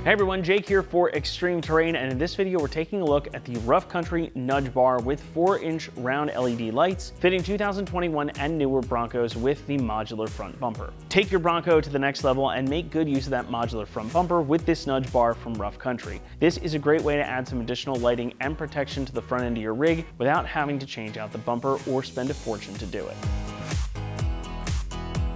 Hey everyone, Jake here for Extreme Terrain, and in this video we're taking a look at the Rough Country Nudge Bar with 4-inch round LED lights fitting 2021 and newer Broncos with the modular front bumper. Take your Bronco to the next level and make good use of that modular front bumper with this nudge bar from Rough Country. This is a great way to add some additional lighting and protection to the front end of your rig without having to change out the bumper or spend a fortune to do it.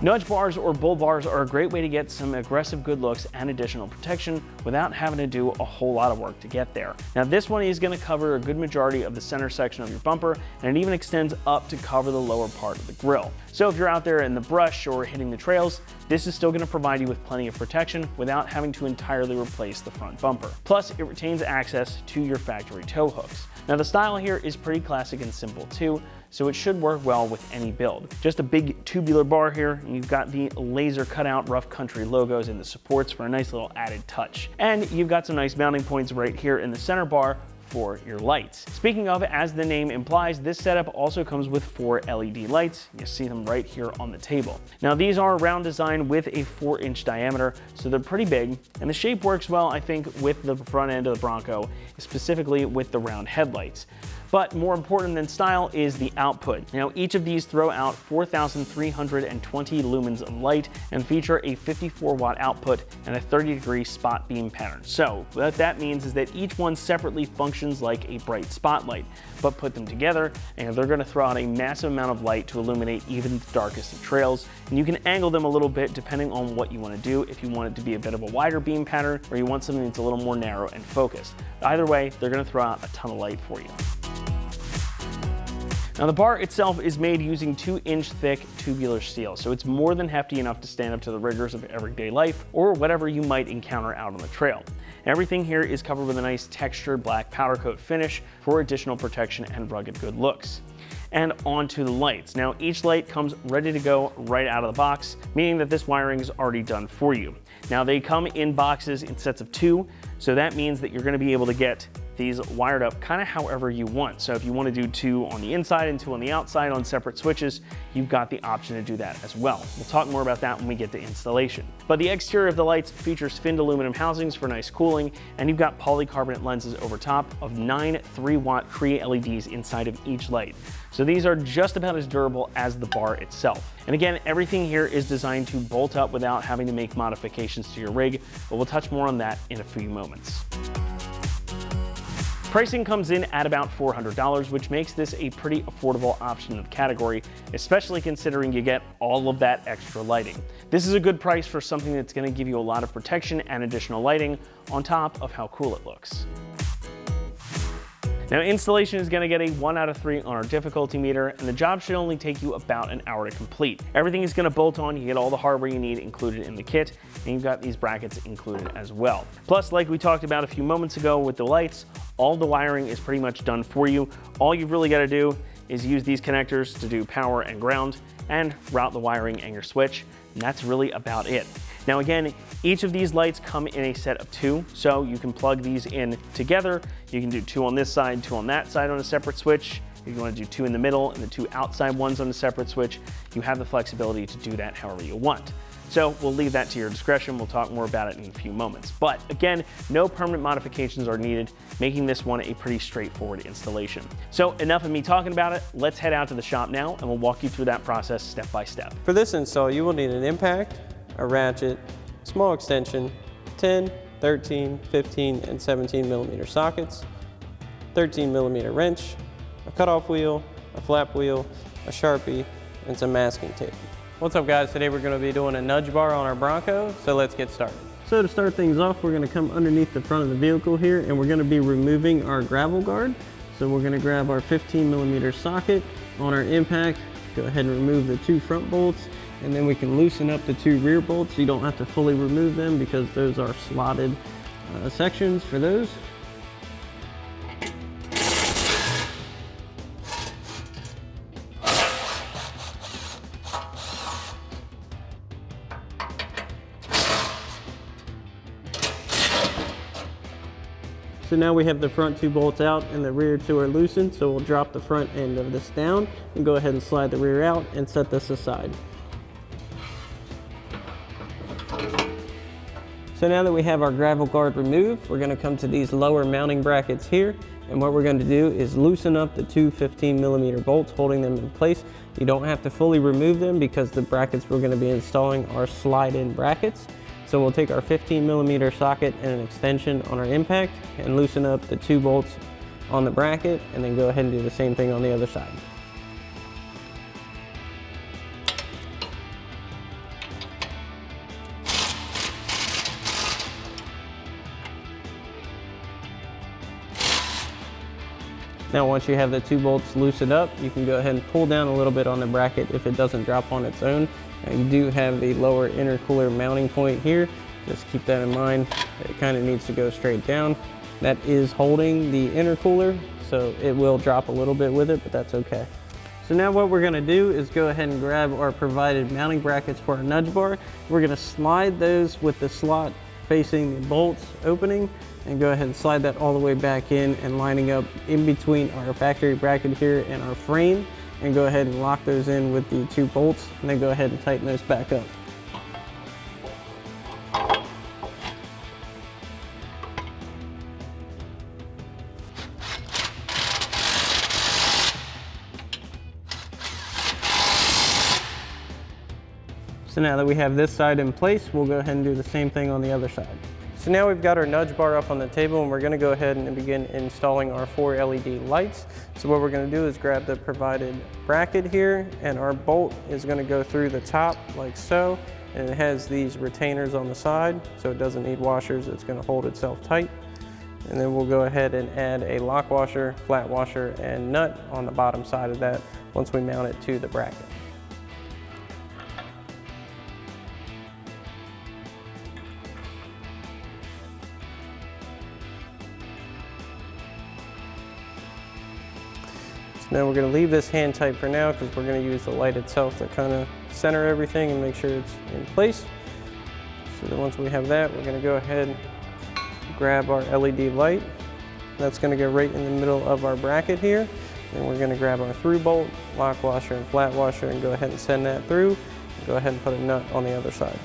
Nudge bars or bull bars are a great way to get some aggressive good looks and additional protection without having to do a whole lot of work to get there. Now this one is going to cover a good majority of the center section of your bumper, and it even extends up to cover the lower part of the grille. So if you're out there in the brush or hitting the trails, this is still going to provide you with plenty of protection without having to entirely replace the front bumper. Plus it retains access to your factory tow hooks. Now the style here is pretty classic and simple too, so it should work well with any build. Just a big tubular bar here, and you've got the laser cutout Rough Country logos in the supports for a nice little added touch. And you've got some nice mounting points right here in the center bar for your lights. Speaking of, as the name implies, this setup also comes with 4 LED lights. You see them right here on the table. Now these are round design with a 4-inch diameter, so they're pretty big, and the shape works well, I think, with the front end of the Bronco, specifically with the round headlights. But more important than style is the output. Now each of these throw out 4,320 lumens of light and feature a 54-watt output and a 30-degree spot beam pattern. So what that means is that each one separately functions like a bright spotlight, but put them together and they're going to throw out a massive amount of light to illuminate even the darkest of trails. And you can angle them a little bit depending on what you want to do, if you want it to be a bit of a wider beam pattern or you want something that's a little more narrow and focused. Either way, they're going to throw out a ton of light for you. Now the bar itself is made using 2-inch thick tubular steel, so it's more than hefty enough to stand up to the rigors of everyday life or whatever you might encounter out on the trail. Everything here is covered with a nice textured black powder coat finish for additional protection and rugged good looks. And onto the lights. Now each light comes ready to go right out of the box, meaning that this wiring is already done for you. Now they come in boxes in sets of 2, so that means that you're going to be able to get these wired up kind of however you want. So if you want to do 2 on the inside and 2 on the outside on separate switches, you've got the option to do that as well. We'll talk more about that when we get to installation. But the exterior of the lights features finned aluminum housings for nice cooling, and you've got polycarbonate lenses over top of 9 3-watt Cree LEDs inside of each light. So these are just about as durable as the bar itself. And again, everything here is designed to bolt up without having to make modifications to your rig, but we'll touch more on that in a few moments. Pricing comes in at about $400, which makes this a pretty affordable option in the category, especially considering you get all of that extra lighting. This is a good price for something that's going to give you a lot of protection and additional lighting on top of how cool it looks. Now installation is going to get a 1 out of 3 on our difficulty meter, and the job should only take you about an hour to complete. Everything is going to bolt on, you get all the hardware you need included in the kit, and you've got these brackets included as well. Plus, like we talked about a few moments ago with the lights, all the wiring is pretty much done for you. All you've really got to do is use these connectors to do power and ground and route the wiring and your switch, and that's really about it. Now again, each of these lights come in a set of 2, so you can plug these in together. You can do 2 on this side, 2 on that side on a separate switch. If you want to do 2 in the middle and the 2 outside ones on a separate switch, you have the flexibility to do that however you want. So we'll leave that to your discretion. We'll talk more about it in a few moments. But again, no permanent modifications are needed, making this one a pretty straightforward installation. So enough of me talking about it. Let's head out to the shop now and we'll walk you through that process step by step. For this install, you will need an impact, a ratchet, small extension, 10, 13, 15, and 17 millimeter sockets, 13 millimeter wrench, a cutoff wheel, a flap wheel, a Sharpie, and some masking tape. What's up guys, today we're going to be doing a nudge bar on our Bronco, so let's get started. So to start things off, we're going to come underneath the front of the vehicle here and we're going to be removing our gravel guard. So we're going to grab our 15 millimeter socket on our impact, go ahead and remove the 2 front bolts, and then we can loosen up the 2 rear bolts. You don't have to fully remove them because those are slotted sections for those. So now we have the front 2 bolts out and the rear 2 are loosened, so we'll drop the front end of this down and go ahead and slide the rear out and set this aside. So now that we have our gravel guard removed, we're going to come to these lower mounting brackets here. And what we're going to do is loosen up the two 15mm bolts holding them in place. You don't have to fully remove them because the brackets we're going to be installing are slide-in brackets. So we'll take our 15mm socket and an extension on our impact and loosen up the two bolts on the bracket, and then go ahead and do the same thing on the other side. Now once you have the two bolts loosened up, you can go ahead and pull down a little bit on the bracket if it doesn't drop on its own. Now you do have the lower intercooler mounting point here. Just keep that in mind. It kind of needs to go straight down. That is holding the intercooler, so it will drop a little bit with it, but that's okay. So now what we're gonna do is go ahead and grab our provided mounting brackets for our nudge bar. We're gonna slide those with the slot facing the bolts opening, and go ahead and slide that all the way back in and lining up in between our factory bracket here and our frame, and go ahead and lock those in with the two bolts, and then go ahead and tighten those back up. So now that we have this side in place, we'll go ahead and do the same thing on the other side. So now we've got our nudge bar up on the table, and we're going to go ahead and begin installing our 4 LED lights. So what we're going to do is grab the provided bracket here, and our bolt is going to go through the top like so, and it has these retainers on the side, so it doesn't need washers. It's going to hold itself tight. And then we'll go ahead and add a lock washer, flat washer, and nut on the bottom side of that once we mount it to the bracket. Now we're going to leave this hand tight for now because we're going to use the light itself to kind of center everything and make sure it's in place. So then once we have that, we're going to go ahead and grab our LED light. That's going to go right in the middle of our bracket here. Then we're going to grab our through bolt, lock washer, and flat washer and go ahead and send that through. Go ahead and put a nut on the other side.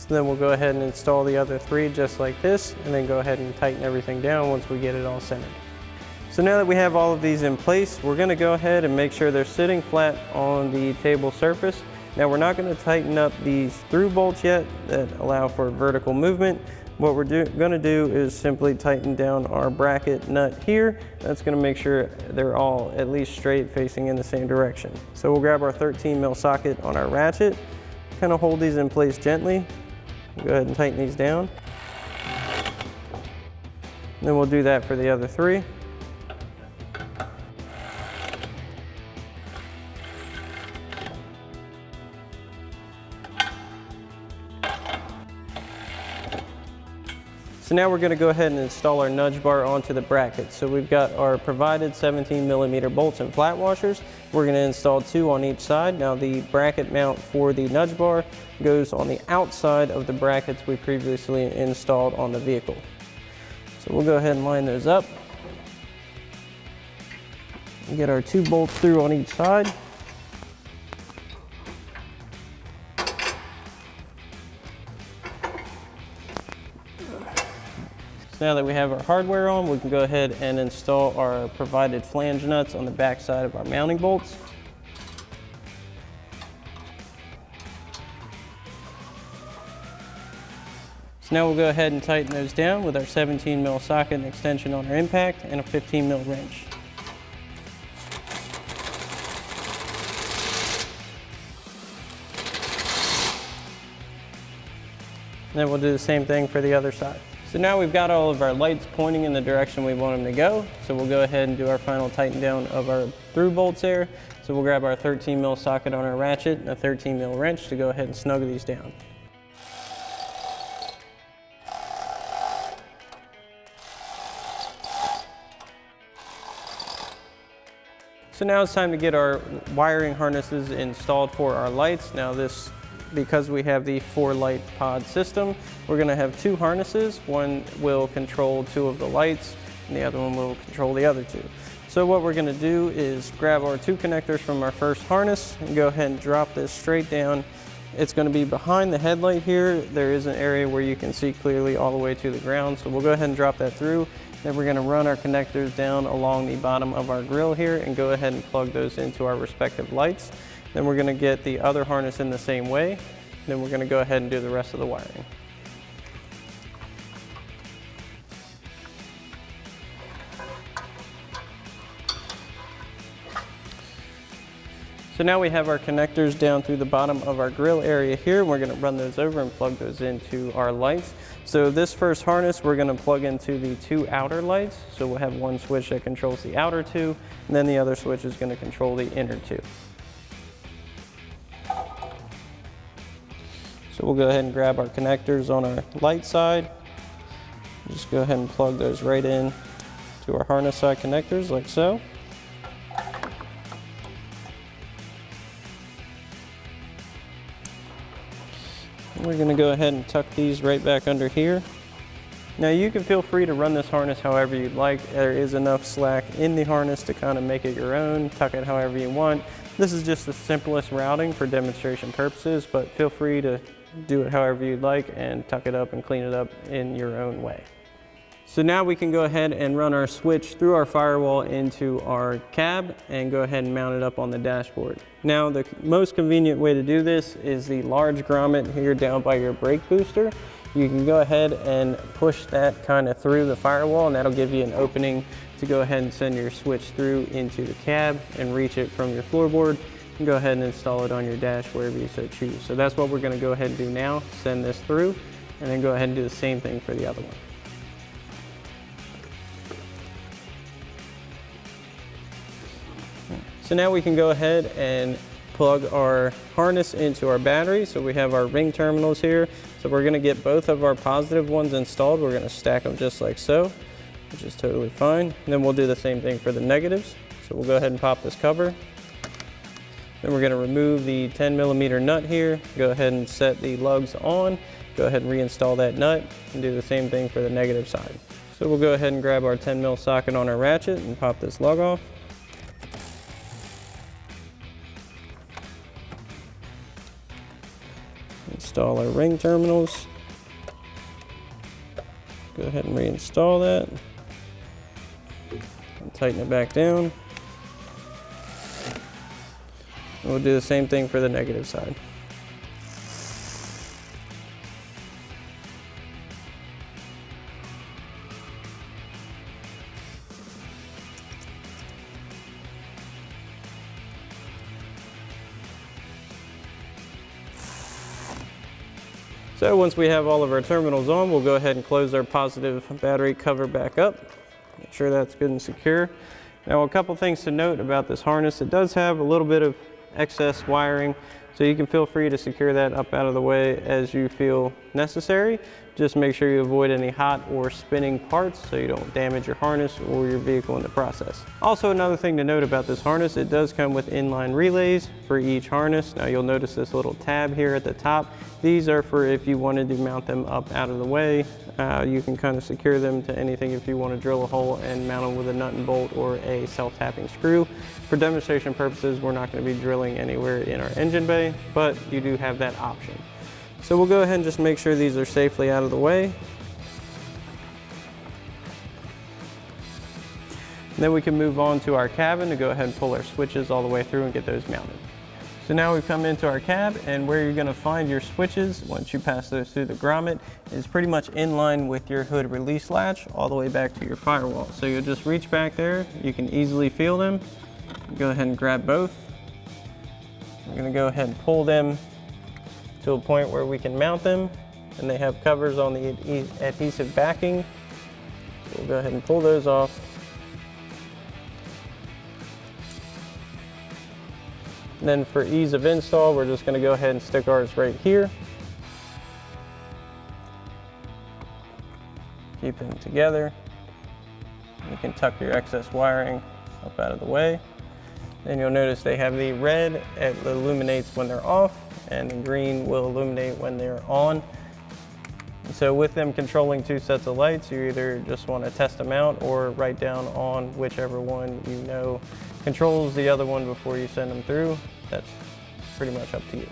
So then we'll go ahead and install the other 3 just like this, and then go ahead and tighten everything down once we get it all centered. So now that we have all of these in place, we're going to go ahead and make sure they're sitting flat on the table surface. Now we're not going to tighten up these through bolts yet that allow for vertical movement. What we're going to do is simply tighten down our bracket nut here. That's going to make sure they're all at least straight facing in the same direction. So we'll grab our 13mm socket on our ratchet, kind of hold these in place gently. Go ahead and tighten these down. And then we'll do that for the other 3. So now we're going to go ahead and install our nudge bar onto the bracket. So we've got our provided 17mm bolts and flat washers. We're going to install 2 on each side. Now the bracket mount for the nudge bar goes on the outside of the brackets we previously installed on the vehicle. So we'll go ahead and line those up. And get our 2 bolts through on each side. So now that we have our hardware on, we can go ahead and install our provided flange nuts on the back side of our mounting bolts. So now we'll go ahead and tighten those down with our 17mm socket and extension on our impact and a 15mm wrench. And then we'll do the same thing for the other side. So now we've got all of our lights pointing in the direction we want them to go. So we'll go ahead and do our final tighten down of our through bolts there. So we'll grab our 13mm socket on our ratchet and a 13mm wrench to go ahead and snug these down. So now it's time to get our wiring harnesses installed for our lights. Now this because we have the 4-light pod system, we're going to have 2 harnesses. One will control 2 of the lights, and the other one will control the other 2. So what we're going to do is grab our 2 connectors from our first harness and go ahead and drop this straight down. It's going to be behind the headlight here. There is an area where you can see clearly all the way to the ground, so we'll go ahead and drop that through. Then we're going to run our connectors down along the bottom of our grill here and go ahead and plug those into our respective lights. Then we're going to get the other harness in the same way. Then we're going to go ahead and do the rest of the wiring. So now we have our connectors down through the bottom of our grill area here, and we're going to run those over and plug those into our lights. So this first harness we're going to plug into the 2 outer lights. So we'll have one switch that controls the outer 2, and then the other switch is going to control the inner 2. So we'll go ahead and grab our connectors on our light side. Just go ahead and plug those right in to our harness side connectors like so. We're going to go ahead and tuck these right back under here. Now you can feel free to run this harness however you'd like. There is enough slack in the harness to kind of make it your own, tuck it however you want. This is just the simplest routing for demonstration purposes, but feel free to do it however you'd like and tuck it up and clean it up in your own way. So now we can go ahead and run our switch through our firewall into our cab and go ahead and mount it up on the dashboard. Now the most convenient way to do this is the large grommet here down by your brake booster. You can go ahead and push that kind of through the firewall, and that'll give you an opening to go ahead and send your switch through into the cab and reach it from your floorboard. And go ahead and install it on your dash wherever you so choose. So that's what we're going to go ahead and do now, send this through, and then go ahead and do the same thing for the other one. So now we can go ahead and plug our harness into our battery. So we have our ring terminals here. So we're going to get both of our positive ones installed. We're going to stack them just like so, which is totally fine. And then we'll do the same thing for the negatives. So we'll go ahead and pop this cover. Then we're going to remove the 10mm nut here. Go ahead and set the lugs on. Go ahead and reinstall that nut and do the same thing for the negative side. So we'll go ahead and grab our 10mm socket on our ratchet and pop this lug off. Install our ring terminals. Go ahead and reinstall that. And tighten it back down. And we'll do the same thing for the negative side. So once we have all of our terminals on, we'll go ahead and close our positive battery cover back up. Make sure that's good and secure. Now a couple things to note about this harness. It does have a little bit of excess wiring, so you can feel free to secure that up out of the way as you feel necessary. Just make sure you avoid any hot or spinning parts so you don't damage your harness or your vehicle in the process. Also, another thing to note about this harness, it does come with inline relays for each harness. Now you'll notice this little tab here at the top. These are for if you wanted to mount them up out of the way. You can kind of secure them to anything if you want to drill a hole and mount them with a nut and bolt or a self-tapping screw. For demonstration purposes, we're not going to be drilling anywhere in our engine bay, but you do have that option. So we'll go ahead and just make sure these are safely out of the way. And then we can move on to our cabin to go ahead and pull our switches all the way through and get those mounted. So now we've come into our cab, and where you're going to find your switches once you pass those through the grommet is pretty much in line with your hood release latch all the way back to your firewall. So you'll just reach back there, you can easily feel them. Go ahead and grab both. We're going to go ahead and pull them to a point where we can mount them, and they have covers on the adhesive backing. We'll go ahead and pull those off. And then for ease of install, we're just going to go ahead and stick ours right here. Keep them together. You can tuck your excess wiring up out of the way. Then you'll notice they have the red, it illuminates when they're off, and the green will illuminate when they're on. So with them controlling 2 sets of lights, you either just want to test them out or write down on whichever one you know controls the other one before you send them through. That's pretty much up to you.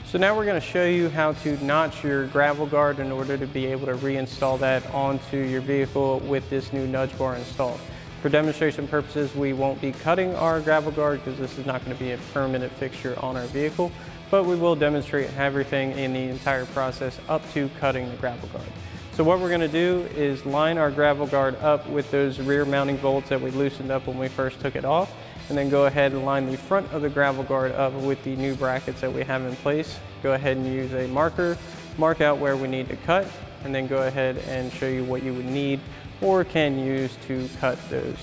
So now we're going to show you how to notch your gravel guard in order to be able to reinstall that onto your vehicle with this new nudge bar installed. For demonstration purposes, we won't be cutting our gravel guard because this is not going to be a permanent fixture on our vehicle, but we will demonstrate everything in the entire process up to cutting the gravel guard. So what we're going to do is line our gravel guard up with those rear mounting bolts that we loosened up when we first took it off, and then go ahead and line the front of the gravel guard up with the new brackets that we have in place. Go ahead and use a marker, mark out where we need to cut, and then go ahead and show you what you would need or can use to cut those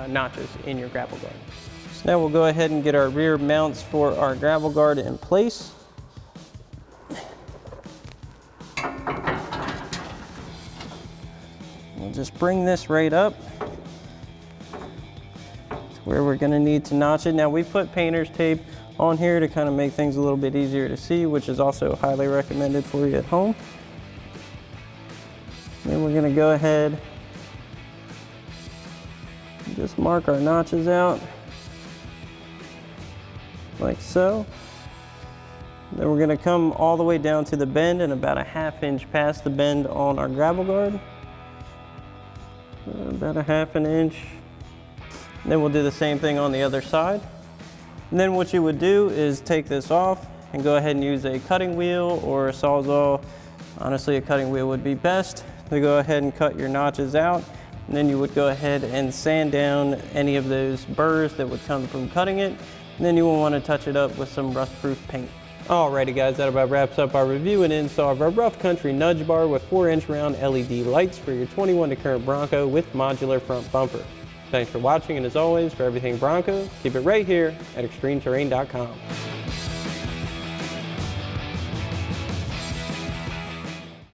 notches in your gravel guard. So now we'll go ahead and get our rear mounts for our gravel guard in place. We'll just bring this right up where we're going to need to notch it. Now we put painter's tape on here to kind of make things a little bit easier to see, which is also highly recommended for you at home. Then we're going to go ahead and just mark our notches out like so. Then we're going to come all the way down to the bend and about a ½ inch past the bend on our gravel guard. About a ½ inch. Then we'll do the same thing on the other side. And then what you would do is take this off and go ahead and use a cutting wheel or a Sawzall. Honestly, a cutting wheel would be best to go ahead and cut your notches out. And then you would go ahead and sand down any of those burrs that would come from cutting it. And then you will want to touch it up with some rust-proof paint. Alrighty guys, that about wraps up our review and install of our Rough Country nudge bar with 4-inch round LED lights for your 21 current Bronco with modular front bumper. Thanks for watching, and as always, for everything Bronco, keep it right here at ExtremeTerrain.com.